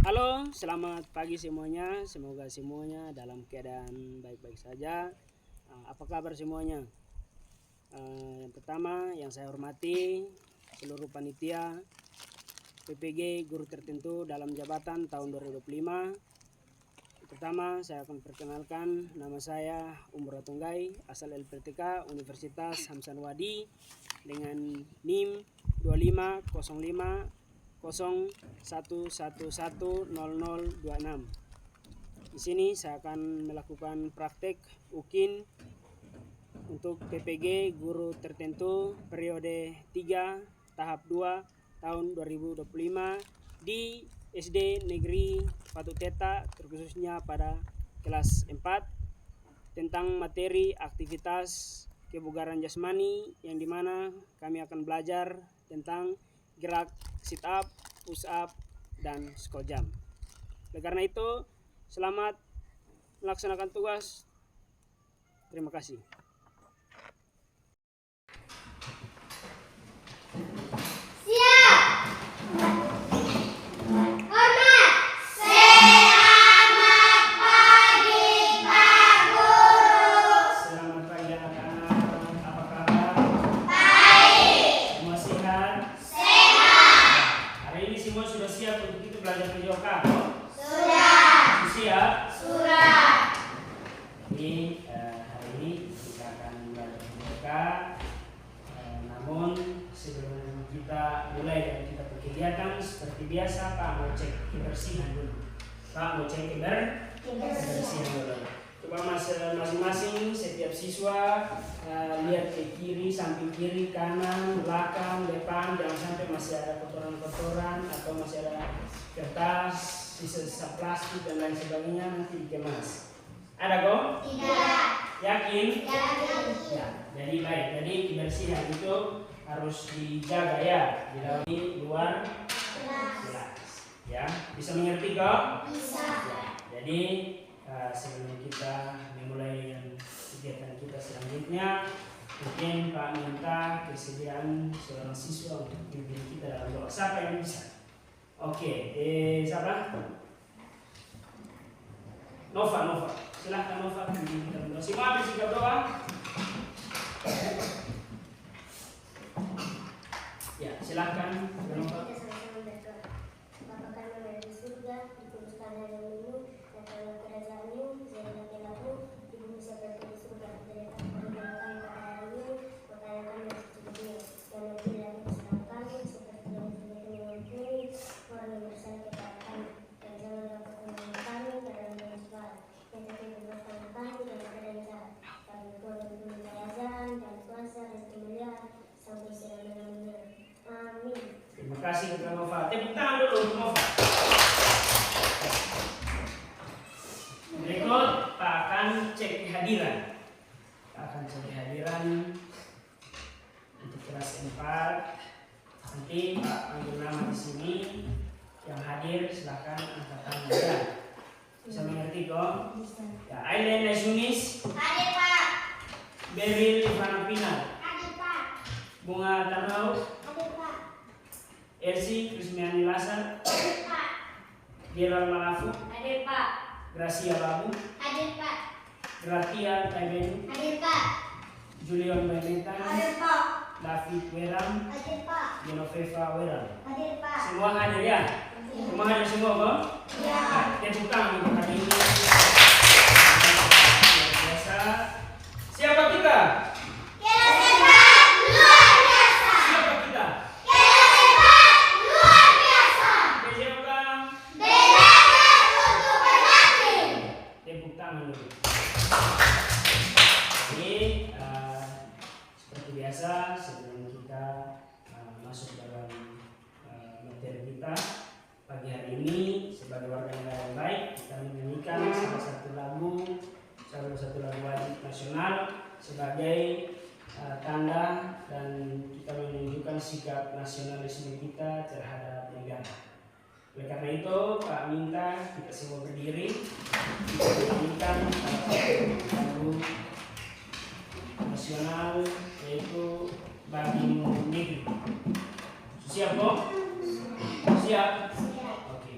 Halo, selamat pagi semuanya. Semoga semuanya dalam keadaan baik-baik saja. Apa kabar semuanya? Yang pertama, yang saya hormati seluruh panitia PPG guru tertentu dalam jabatan tahun 2025. Pertama, saya akan perkenalkan nama saya Umur Tunggai, asal LPTK Universitas Hamsanwadi dengan NIM 2505 01110026. Di sini saya akan melakukan praktek UKIN untuk PPG guru tertentu periode 3 tahap 2 tahun 2025 di SD Negeri Patu Teta, terkhususnya pada kelas 4 tentang materi aktivitas kebugaran jasmani, yang dimana kami akan belajar tentang gerak sit up, push up, dan squat jump. Oleh karena itu, selamat melaksanakan tugas. Terima kasih. Namun sebelum kita mulai dan kita berkegiatan seperti biasa, Pak mau cek kebersihan dulu. Pak mau cek kebersihan dulu. Coba masing-masing setiap siswa lihat ke kiri, samping kiri, kanan, belakang, depan, jangan sampai masih ada kotoran-kotoran atau masih ada kertas, sisa-sisa plastik dan lain sebagainya, nanti dikemas. Ada kok? Tidak. Yakin? Yakin. Ya, jadi baik. Jadi kebersihan itu harus dijaga ya, di dalam luar kelas. Ya, bisa mengerti kok? Bisa. Ya, jadi sebelum kita memulai dengan kegiatan kita selanjutnya, mungkin Pak minta kesediaan seorang siswa untuk pimpin kita dalam doa. Siapa yang bisa? Oke, siapa? Nova. Silahkan Nova, pimpin kita berdoa. Semua bersikap doa. Ya, silahkan Nova. Bapa kami yang di surga, dikuduskan namamu, datanglah kerajaanmu, jadilah kehendakmu di bumi seperti di surga. Berikan kami kami pada hari ini, makanan kami yang secukupnya, dan berilah kesalahan kami seperti yang juga kami mengampuni orang yang bersalah kepada kami, dan janganlah kau mengambil kami ke dalam musibah, tetapi bebaskan kami dari keadaan jahat. Kami berdoa dengan kerajaan dan kuasa dan kemuliaan sampai selama-lamanya. Amin. Terima kasih kepada Nova. Tepuk tangan dulu untuk Nova. Berikut Pak akan cek kehadiran. Pak akan cek kehadiran untuk kelas 4. Nanti Pak panggil nama di sini. Yang hadir silahkan angkat tangan ya. Bisa mengerti kok? Bisa. Ya, Aileen Yunis. Hadir Pak. Beril Ivana Pinar. Hadir Pak. Bunga Tanau. Hadir Pak. Elsie Krismiani Lasar. Hadir Pak. Gerald Malafu. Hadir Pak. Gracia Babu. Hadir Pak. Gratia Taibenu. Hadir Pak. Julian Benita. Hadir Pak. David Weram. Hadir Pak. Genoveva Weram. Hadir Pak. Semua hadir ya? Semua hadir semua kok? Ya. Nah, tepuk tangan untuk hari ini. Luar biasa. Siapa kita? Kelas 4 luar biasa. Siapa kita? Kelas 4 luar biasa. Siapa? Belajar untuk berbakti. Tepuk tangan dulu. Jadi seperti biasa, sebelum kita masuk dalam materi kita pagi hari ini, sebagai warga negara yang baik, kita menyanyikan salah satu lagu wajib nasional sebagai tanda dan kita menunjukkan sikap nasionalisme kita terhadap negara. Oleh karena itu, Pak minta kita semua berdiri, kita menyanyikan lagu nasional, yaitu Bagimu Negeri. Siap kok? Siap? Oke.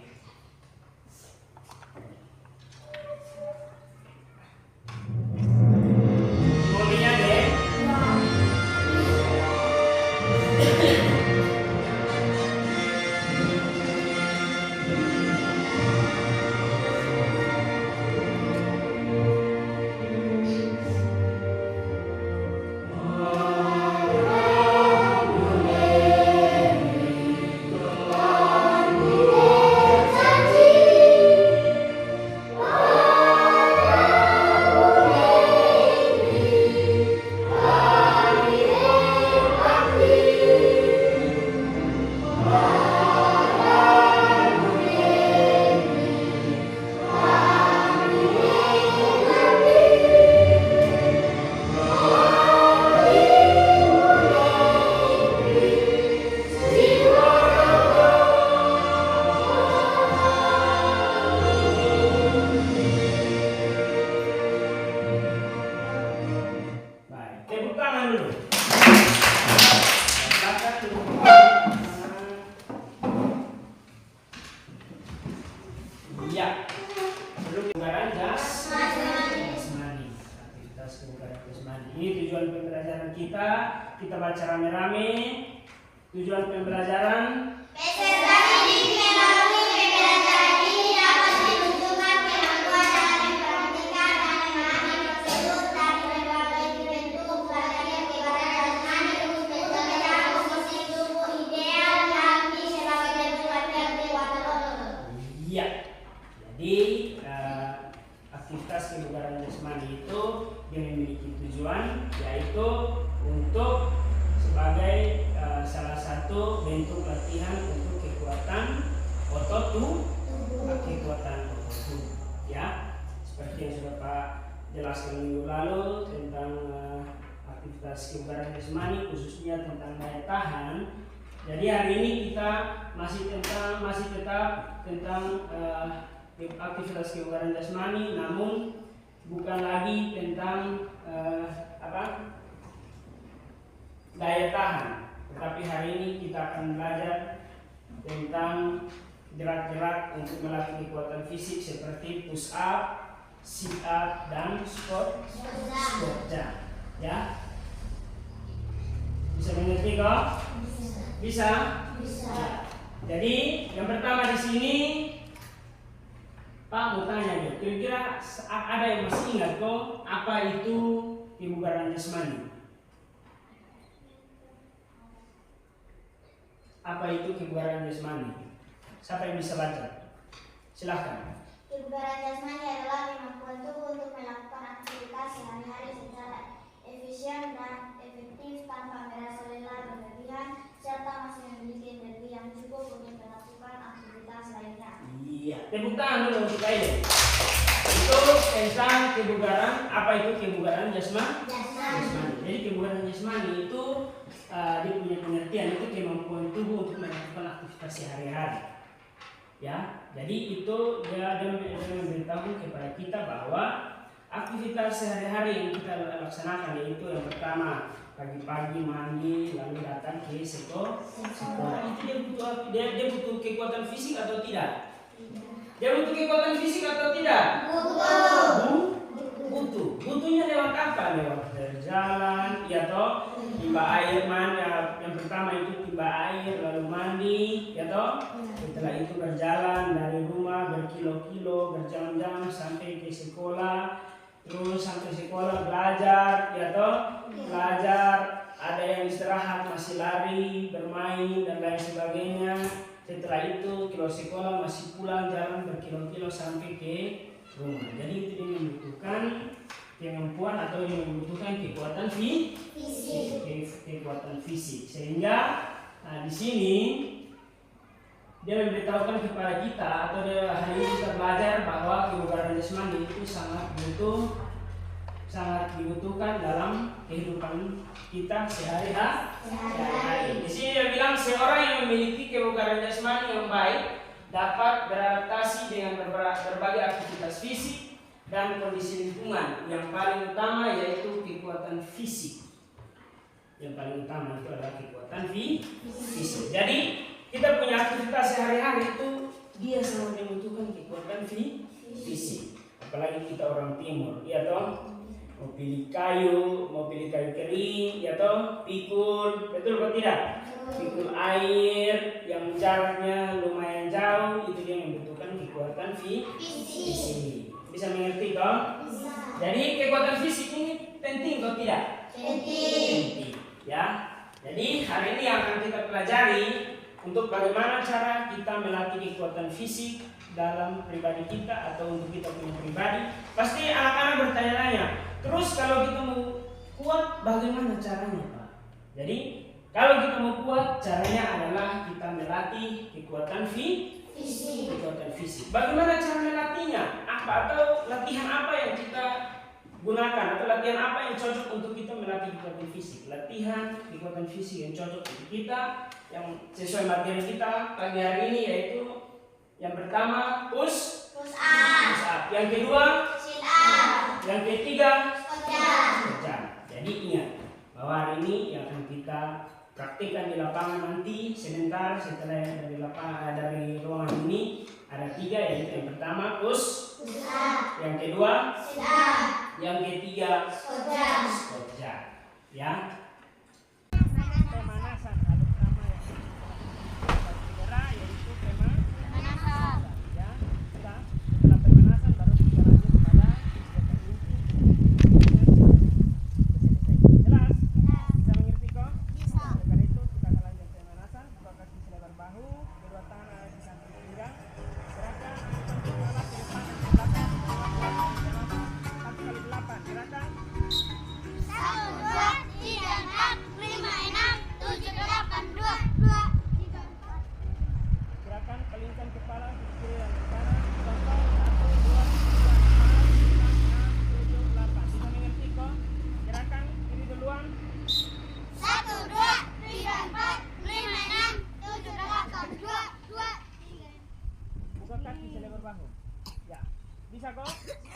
Ya, belum kebugaran jasmani. Aktivitas kebugaran jasmani. Ini tujuan pembelajaran kita. Kita baca rame-rame. Tujuan pembelajaran. Peserta didik melalui pembelajaran ini dapat menunjukkan kemampuan dalam mempraktikkan dan memahami prosedur dan berbagai bentuk latihan kebugaran jasmani untuk mencapai posisi tubuh ideal yang sebagai bentuk latihan kekuatan otot. Iya. Jadi aktivitas kebugaran jasmani itu dia memiliki tujuan, yaitu untuk sebagai salah satu bentuk latihan untuk kekuatan otot tubuh, kekuatan otot tubuh. Ya, seperti yang sudah Pak jelaskan minggu lalu tentang aktivitas kebugaran jasmani, khususnya tentang daya tahan. Jadi hari ini kita masih tetap tentang aktivitas kebugaran jasmani, namun bukan lagi tentang daya tahan, tetapi hari ini kita akan belajar tentang gerak-gerak untuk melatih kekuatan fisik seperti push up, sit up, dan squat jump. Ya, bisa mengerti kok? Bisa? Ya. Jadi yang pertama di sini Pak mau tanya deh, kira-kira ada yang masih ingat kok apa itu kebugaran jasmani? Apa itu kebugaran jasmani? Siapa yang bisa baca? Silahkan. Kebugaran jasmani adalah kemampuan tubuh untuk melakukan aktivitas sehari-hari secara efisien dan efektif tanpa merasa lelah berlebihan serta masih memiliki energi yang cukup untuk melakukan aktivitas lainnya. Iya, tepuk tangan dulu untuk Aiden. Itu tentang kebugaran. Apa itu kebugaran jasmani? Jadi kebugaran jasmani itu dia punya pengertian, itu kemampuan tubuh untuk melakukan aktivitas sehari-hari. Ya, jadi itu dia memberitahu kepada kita bahwa aktivitas sehari-hari yang kita laksanakan, yaitu yang pertama pagi-pagi mandi lalu datang ke sekolah. Itu dia butuh kekuatan fisik atau tidak? Dia butuh kekuatan fisik atau tidak? Butuhnya lewat apa? Lewat berjalan, ya toh? Timba air mandi. Yang pertama itu timba air lalu mandi, ya toh? Setelah itu berjalan dari rumah berkilo-kilo, berjam-jam sampai ke sekolah. Terus sampai sekolah belajar, ya toh? Belajar, ada yang istirahat, masih lari, bermain dan lain sebagainya. Setelah itu kilo sekolah masih pulang jalan berkilo-kilo sampai ke rumah. Jadi itu dia membutuhkan kemampuan atau dia membutuhkan kekuatan kekuatan fisik. Sehingga di sini dia memberitahukan kepada kita atau dia hari ini kita belajar bahwa kebugaran jasmani itu sangat dibutuhkan dalam kehidupan kita sehari-hari. Di sini dia bilang seorang yang memiliki kebugaran jasmani yang baik dapat beradaptasi dengan berbagai aktivitas fisik dan kondisi lingkungan. Yang paling utama yaitu kekuatan fisik. Yang paling utama itu adalah kekuatan fisik. Jadi kita punya aktivitas sehari-hari itu dia sangat membutuhkan kekuatan fisik. Apalagi kita orang timur, ya toh? Mau pilih kayu kering, ya toh, pikul, betul atau tidak? Pikul air yang jaraknya lumayan jauh, itu dia membutuhkan kekuatan fisik. Bisa mengerti toh? Jadi kekuatan fisik ini penting atau tidak? Penting. Ya. Jadi hari ini yang akan kita pelajari untuk bagaimana cara kita melatih kekuatan fisik dalam pribadi kita atau untuk kita punya pribadi. Pasti anak-anak bertanya-tanya, terus kalau kita mau kuat bagaimana caranya, Pak? Jadi kalau kita mau kuat caranya adalah kita melatih kekuatan fisik. Bagaimana cara melatihnya? Atau latihan apa yang kita gunakan atau latihan apa yang cocok untuk kita melatih kekuatan fisik? Latihan kekuatan fisik yang cocok untuk kita, yang sesuai materi kita pagi hari ini, yaitu yang pertama push up, yang kedua sit up, yang ketiga squat jump. Jadi ingat bahwa hari ini yang akan kita praktikkan di lapangan nanti sebentar setelah dari ruangan ini Ada 3, yaitu yang pertama yang kedua yang ketiga skoja. Ya. Pemanasan ada pertama yang cedera yaitu pemanasan. Ya. Setelah pemanasan baru kita lanjut pada kegiatan inti. Jelas? Bisa mengerti kok? Bisa. Oleh karena itu kita akan lanjut pemanasan. Buka kaki selebar bahu, kedua tangan ada di samping pinggang. Gerakan kepala ke depan ke belakang. 1 kali 8. Gerakan 1, 2, 3, 4, 5, 6, 7, 8, 2, 3, 4. Gerakan kelingkan kepala ke kiri dan ke kanan. Contoh 1, 2, 3, 4, 5, 6, 7, 8. Bisa mengerti kok? Gerakan kiri duluan. 1, 2, 3, 4, 5, 6, 7, 8, 2, 3. Buka kaki selebar bahu. Ya, bisa kok?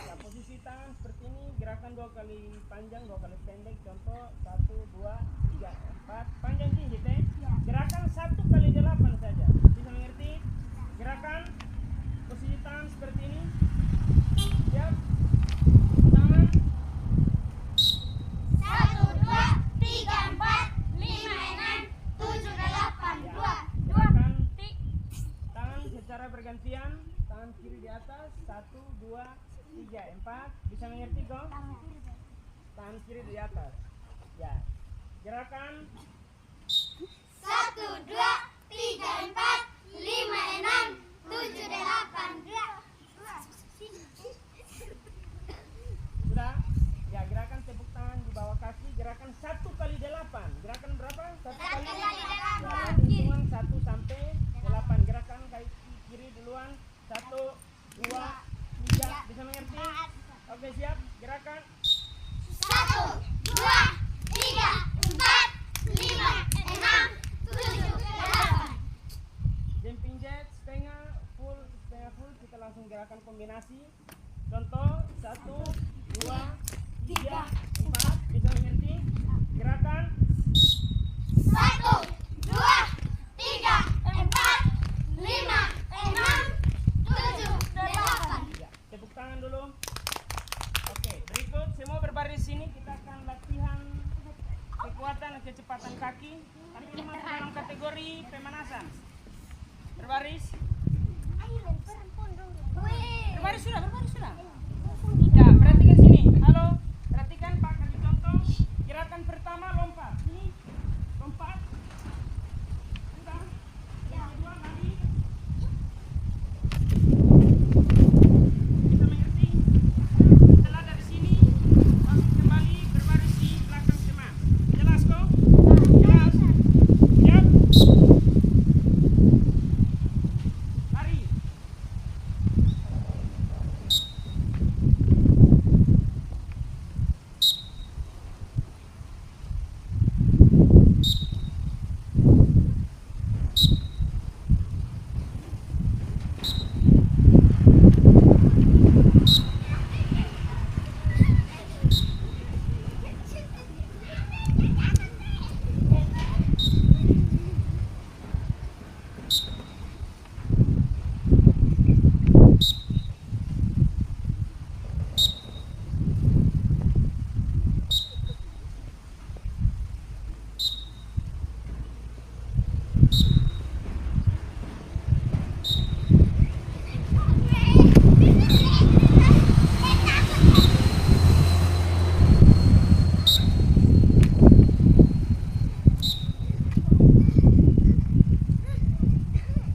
Ya, posisi tangan seperti ini. Gerakan 2 kali panjang, 2 kali pendek. Contoh 1, 2, 3, 4. Panjang tinggi teh. Gerakan 1 kali 8 saja. Bisa mengerti? Gerakan posisi tangan seperti ini. Siap. Tangan 1, 2, 3, 4, 5, 6, 7, 8, 2, 2. gerakan tangan secara bergantian. Tangan kiri di atas. 1, 2, 3, 4. Bisa mengerti kok? Tangan kiri di atas. Ya. Gerakan 1, 2, 3, 4, 5, 6, 7, 8, 2. sudah. Ya, gerakan tepuk tangan di bawah kaki. Gerakan 1 kali 8. Gerakan berapa? 1 kali 8. Hitungan 1 sampai 8. Gerakan kaki kiri duluan. 1, 2, 3. Bisa mengerti? Oke, siap. Gerakan 1, 2, 3, 4, 5, 6, 7, 8. jumping jack setengah full. Kita langsung gerakan kombinasi. Contoh 1, 2, 3, 4. Bisa mengerti? Gerakan 1, 2, 3, 4, 5, 6, 7, 8. ya, tepuk tangan dulu. Oke, berikut semua berbaris sini. Kita akan latihan kekuatan dan kecepatan kaki. Hari ini masuk dalam kategori pemanasan. Berbaris. Berbaris sudah. Ya, perhatikan sini. Halo, perhatikan Pak, kasih contoh. Gerakan pertama lompat. Ini lompat. Sudah. Yang kedua lari. Bisa mengerti? Setelah dari sini langsung kembali berbaris di belakang teman. Jelas kok? Jelas. Siap. Lari.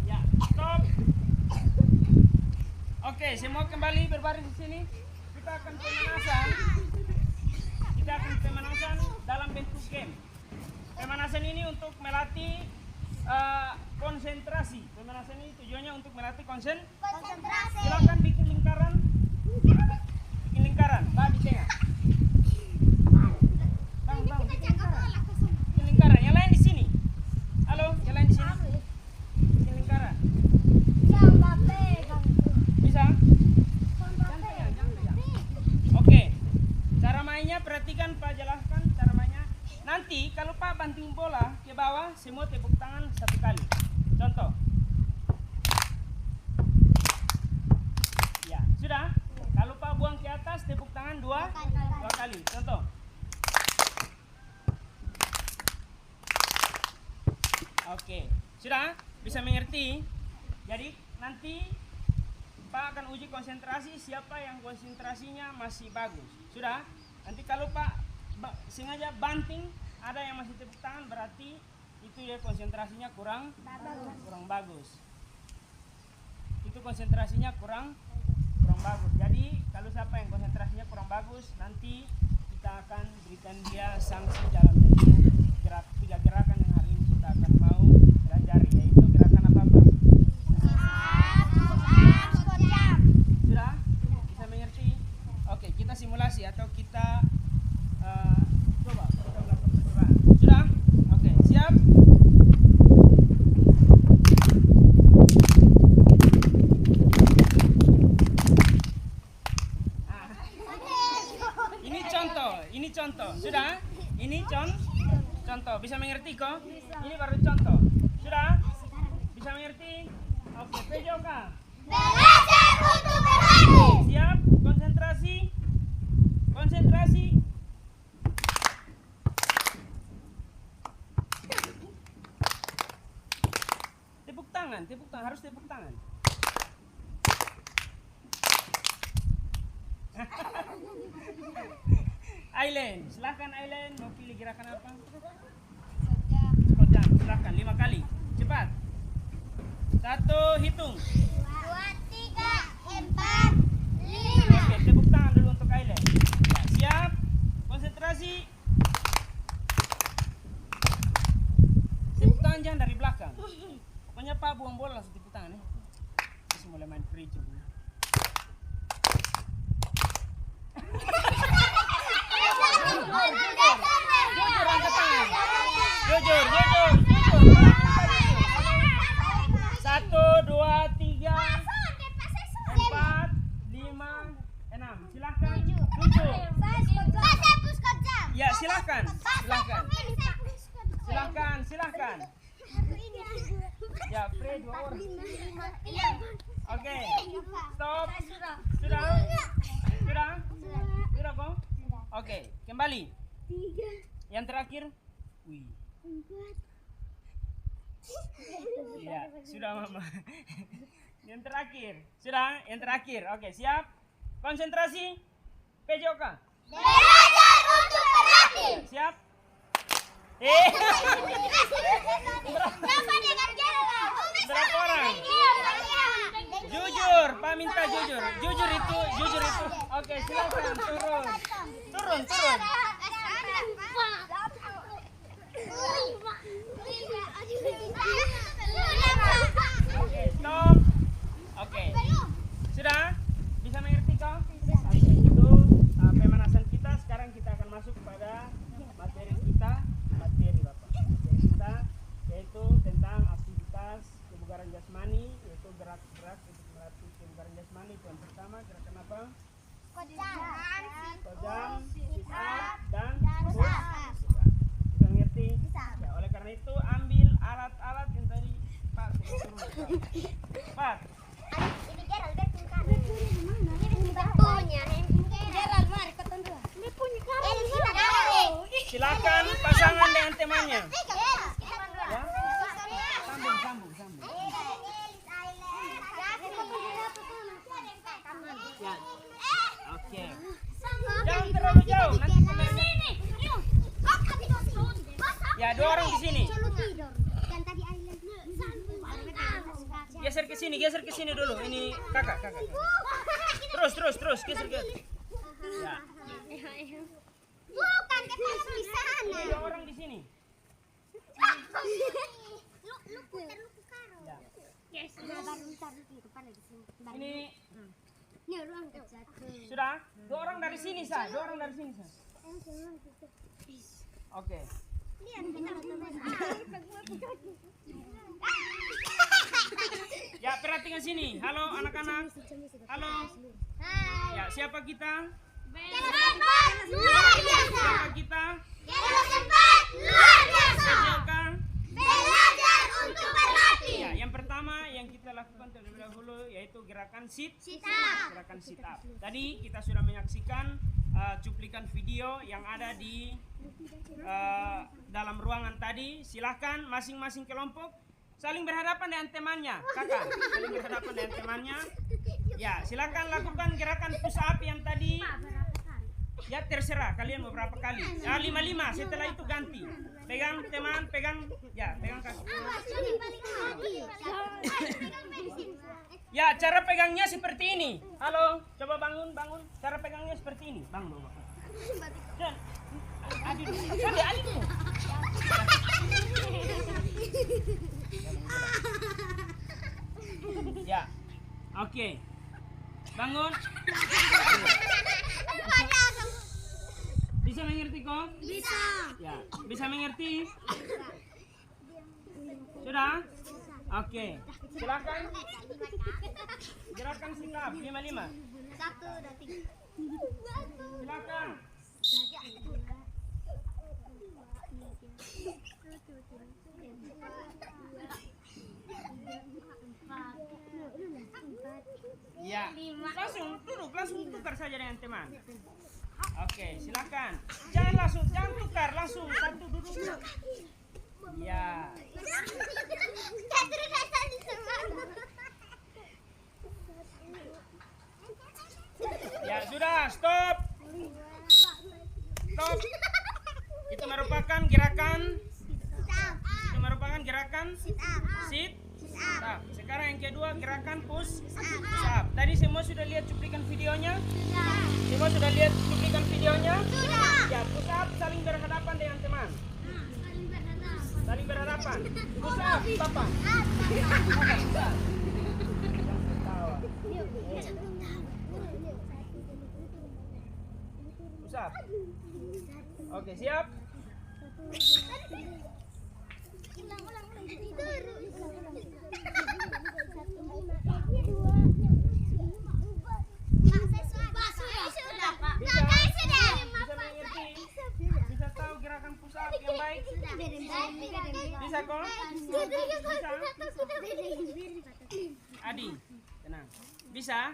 Ya, stop. Oke, semua kembali berbaris di sini. Kita akan pemanasan dalam bentuk game. Pemanasan ini untuk melatih konsentrasi. Pemanasan ini tujuannya untuk melatih Konsentrasi. Silakan bikin lingkaran. Pak di tengah. Bang, bikin lingkaran. Bikin lingkaran. Yang lain di sini. Halo, yang lain di sini. Bikin lingkaran. Bisa? Oke. Cara mainnya perhatikan Pak, jelaskan cara mainnya. Nanti kalau Pak banting bola ke bawah, semua tepuk tangan 1 kali. Contoh. kembali. Contoh. Oke, sudah bisa mengerti? Jadi nanti Pak akan uji konsentrasi siapa yang konsentrasinya masih bagus. Sudah? Nanti kalau Pak sengaja banting ada yang masih tepuk tangan berarti itu dia konsentrasinya kurang bagus. Itu konsentrasinya kurang bagus. Jadi kalau siapa yang konsentrasinya kurang bagus nanti kita akan berikan dia sanksi dalam bentuk 3 gerakan yang hari ini kita akan mau pelajari, yaitu gerakan apa Pak? Sudah? Bisa mengerti? Oke, kita simulasi atau kita coba kita melakukan percobaan. Sudah? Oke, siap? Ini contoh. Sudah? Ini contoh. Bisa mengerti kok? Ini baru contoh. Sudah? Bisa mengerti? Oke, PJOK. Belajar untuk berlatih. Siap? Konsentrasi. Tepuk tangan, harus tepuk tangan. Aileen, silahkan Aileen, mau pilih gerakan apa? Sekojam, silahkan 5 kali, cepat. 1, hitung. 2, 3, 4, 5. Oke, tepuk tangan dulu untuk Aileen. Ya, siap, konsentrasi. Tepuk tangan jangan dari belakang. Pokoknya Pak buang bola langsung tepuk tangan ya. Terus mulai main free coba. Jujur angkat tangan. Jujur. 1, 2, 3, 4, 5, 6. Silahkan. Jujur. Ya silahkan. Ya free 2 orang. Oke. Stop. Sudah kok? Oke, kembali. Yang terakhir. Wih. Ya, sudah Mama. Yang terakhir. Oke, siap. Konsentrasi. PJOK. Belajar untuk berlatih. Siap. Berapa orang? Jujur, Pak minta jujur. Jujur itu. Oke, silakan turun. Oke, stop. Oke. Sudah? Bisa mengerti kau? Oke, itu pemanasan kita. Sekarang kita akan masuk pada materi kita. Materi kita yaitu tentang aktivitas kebugaran jasmani, yaitu gerak-gerak untuk melatih kebugaran jasmani. Itu yang pertama, gerakan apa? Kojam, sit up, dan push up. Bisa ngerti? Ya, oleh karena itu ambil alat-alat yang tadi Pak suruh. Pak. Ini Gerald betul. Ini betulnya. Gerald mari kau tunggu. Ini punya kamu. Silakan pasangan dengan temannya. Ya. Sambung. Ya. Oke. Jangan terlalu jauh, nanti kameranya. Ya, 2 orang di sini. Geser ke sini dulu. Ini kakak. Terus, geser. Ya. Bukan kita di sana. 2 orang di sini. Lu putar. Ya. Yes. Ini Ini ruang kecil. sudah 2 orang dari sini, Sa. Oke. Ya, perhatikan sini. Halo anak-anak. Halo. Ya, siapa kita? Luar biasa. Siapa kita? Luar biasa. Silakan. Belajar untuk berlatih. Ya, yang pertama yang kita lakukan terlebih dahulu yaitu gerakan sit up. Tadi kita sudah menyaksikan cuplikan video yang ada di dalam ruangan tadi. Silahkan masing-masing kelompok saling berhadapan dengan temannya. Kakak, saling berhadapan dengan temannya. Ya, silahkan lakukan gerakan push up yang tadi. Ya, terserah kalian mau berapa kali. Ya, 5-5, setelah itu ganti. Pegang teman, pegang kaki. Ya, cara pegangnya seperti ini. Halo, coba bangun. Cara pegangnya seperti ini. Bangun. Dan Adi dulu. Ya, oke. Bangun. Bisa mengerti kok? Bisa. Ya, bisa mengerti? Sudah? Oke. Silakan. Gerakan sikap 5-5. 1, 2, 3. Silakan. Ya, langsung tukar saja dengan teman. Oke, silakan. Jangan tukar, langsung satu duduk. Ya. Ya sudah, stop. Itu merupakan gerakan sit up. Sekarang yang kedua gerakan push up. Tadi semua sudah lihat cuplikan videonya? Semua sudah lihat cuplikan videonya? Ya, push up saling berhadapan dengan teman. Saling berhadapan. Push up, papa. Push up. Oke, siap? Bisa tahu gerakan push up yang baik? Bisa kok? Adi, tenang. Bisa?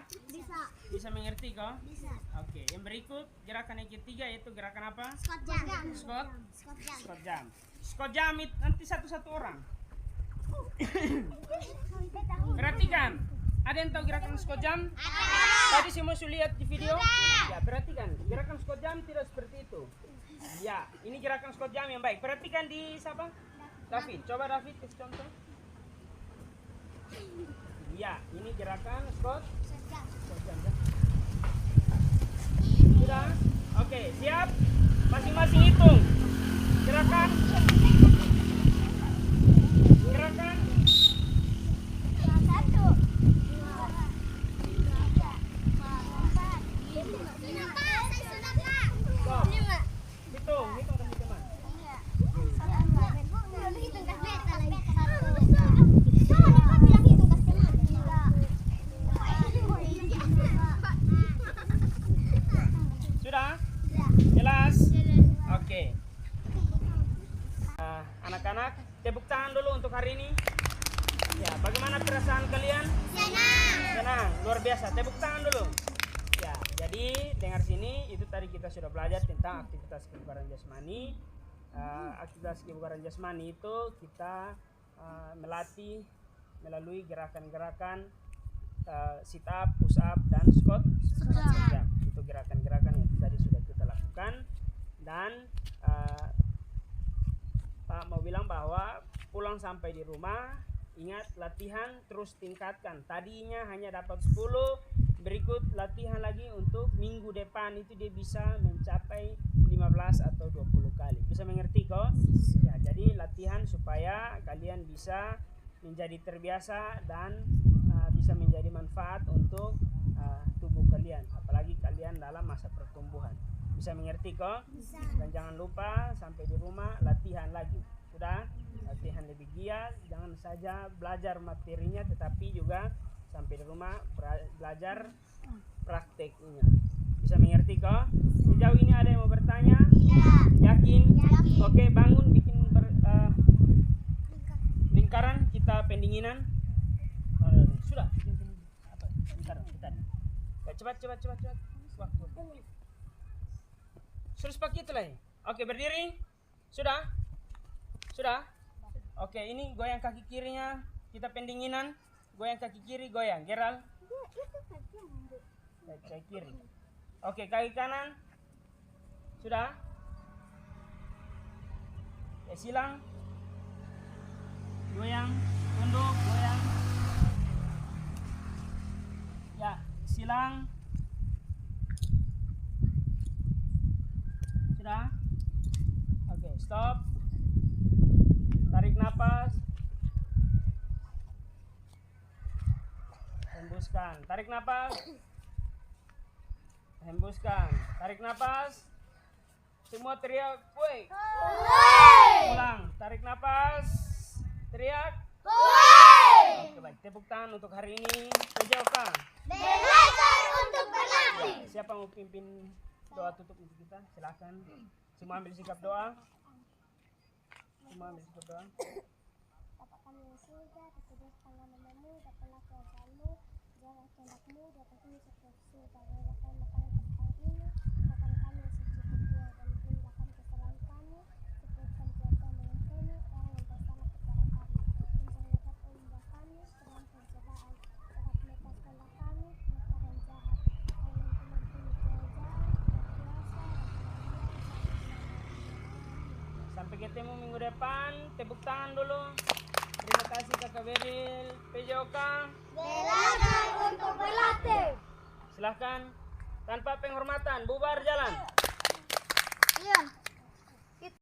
Bisa mengerti kok? Bisa. Oke, yang berikut gerakan yang ketiga yaitu gerakan apa? Squat jam itu nanti satu-satu orang. Perhatikan. Ada yang tahu gerakan squat jam? Tadi semua sudah lihat di video? Ya, perhatikan. Gerakan squat jam tidak seperti itu. Ya, ini gerakan squat jam yang baik. Perhatikan di siapa? David. Coba David kasih contoh. Ya, ini gerakan squat jam. Sudah? Oke, siap? Masing-masing hitung. Gerakan. Hitung teman-teman. Sudah? Jelas? Oke. Anak-anak, tepuk tangan dulu untuk hari ini. Ya, bagaimana perasaan kalian? Senang, luar biasa. Tepuk tangan dulu. Ya, jadi dengar sini, itu tadi kita sudah belajar tentang aktivitas kebugaran jasmani. Aktivitas kebugaran jasmani itu kita melatih melalui gerakan-gerakan sit up, push up, dan squat. Ya, itu gerakan-gerakan yang tadi sudah kita lakukan. Dan Pak mau bilang bahwa pulang sampai di rumah, ingat latihan terus tingkatkan. Tadinya hanya dapat 10, berikut latihan lagi untuk minggu depan itu dia bisa mencapai 15 atau 20 kali. Bisa mengerti kok? Ya, jadi latihan supaya kalian bisa menjadi terbiasa dan bisa menjadi manfaat untuk tubuh kalian, apalagi kalian dalam masa pertumbuhan. Bisa mengerti kok? Bisa. Dan jangan lupa sampai di rumah latihan lagi. Sudah? Latihan lebih giat, jangan saja belajar materinya tetapi juga sampai di rumah belajar prakteknya. Bisa mengerti kok? Sejauh ini ada yang mau bertanya? Yakin? Oke, bangun bikin lingkaran kita pendinginan. Sudah bikin apa? Lingkaran kita. Cepat. Waktu. Suruh pakai itu lagi. Oke, berdiri. Sudah? Sudah? Oke, ini goyang kaki kirinya. Kita pendinginan. Goyang kaki kiri, goyang. Geral. Kaki kiri. Oke, kaki kanan. Sudah? Ya, silang. Goyang, tunduk, goyang. Ya, silang. Sudah? Oke, stop. Tarik napas. Hembuskan. Tarik napas. Hembuskan. Tarik napas. Semua teriak, woi. Ulang. Tarik napas. Teriak. Oke, baik. Tepuk tangan untuk hari ini. Sejauhkah? Belajar untuk berlatih. Siapa mau pimpin doa tutup untuk kita? Silakan. Semua ambil sikap doa. Semua ambil sikap doa. Bapa kami yang surga, dikuduskanlah namamu, datanglah kerajaanmu, jangan kehendakmu di atas bumi seperti di surga. Berikan makanan kita hari ini, makan kami yang secukupnya, dan ampunilah kesalahan kami, seperti kami juga mengampuni orang yang bersalah kepada kami. Dan jangan dapat menyembah kami ke dalam pencobaan, tetapi lepaskanlah kami dari keadaan jahat. Karena Engkau mempunyai kerajaan, dan kuasa, Sampai ketemu minggu depan. Tepuk tangan dulu. Terima kasih Kakak Beril. PJOK. belajar untuk berlatih. Silahkan. Tanpa penghormatan, bubar jalan.